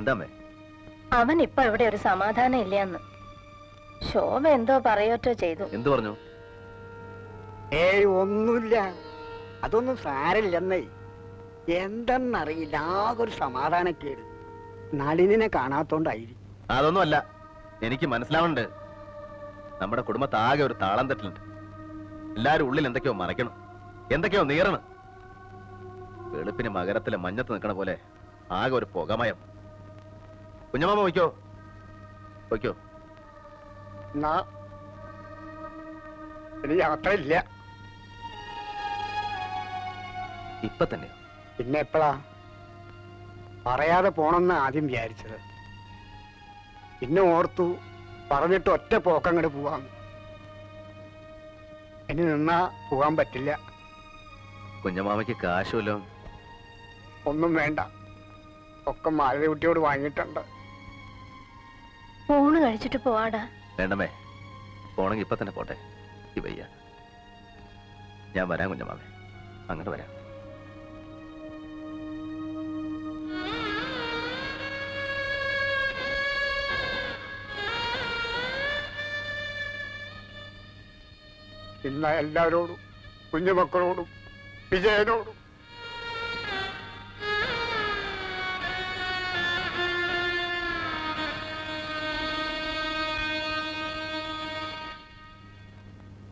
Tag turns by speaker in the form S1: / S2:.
S1: എന്താമ്മേ?
S2: അവൻ ഇപ്പൊ ഇവിടെ ഒരു സമാധാനം ഇല്ലയെന്ന്. ശോഭ എന്തോ പറയോറ്റോ ചെയ്തു.
S1: എന്തു പറഞ്ഞു?
S3: ഒന്നുമില്ല, അതൊന്നും സാരമില്ലെന്നേ. എന്തെന്നറിയില്ല, ആകെ ഒരു സമാധാനക്കേട്. നളിനെ കാണാത്തോണ്ടായിരിക്കും.
S1: അതൊന്നും അല്ല, എനിക്ക് മനസ്സിലാവുന്നുണ്ട്. നമ്മുടെ കുടുംബത്താകെ ഒരു താളം തെറ്റിലുണ്ട്. എല്ലാരും ഉള്ളിൽ എന്തൊക്കെയോ മറയ്ക്കണം, എന്തൊക്കെയോ നീറണം. വെളുപ്പിന് മകരത്തിലെ മഞ്ഞത്ത് നിൽക്കണ പോലെ ആകെ ഒരു പുകമയം. കുഞ്ഞമാമ വയ്ക്കോ വയ്ക്കോ.
S3: ഇനി യാത്രയില്ല.
S1: ഇപ്പൊ തന്നെയോ?
S3: പിന്നെ എപ്പോഴാ? പറയാതെ പോണെന്ന് ആദ്യം വിചാരിച്ചത്. പിന്നെ ഓർത്തു പറഞ്ഞിട്ട് ഒറ്റ പോക്കങ്ങോട്ട് പോവാം. ഇനി നിന്നാ പോകാൻ പറ്റില്ല.
S1: കുഞ്ഞമാമയ്ക്ക് കാശുമല്ലോ?
S3: ഒന്നും വേണ്ട, ഒക്കെ മാലകുട്ടിയോട് വാങ്ങിയിട്ടുണ്ട്.
S2: ഊണ് കഴിച്ചിട്ട് പോവാടാ.
S1: വേണ്ടമേ, പോണെങ്കിൽ ഇപ്പൊ തന്നെ പോട്ടെ. ഈ വയ്യ. ഞാൻ വരാം കുഞ്ഞമാമേ, അങ്ങോട്ട് വരാം.
S3: ഇന്ന എല്ലാവരോടും, കുഞ്ഞുമക്കളോടും വിജയനോടും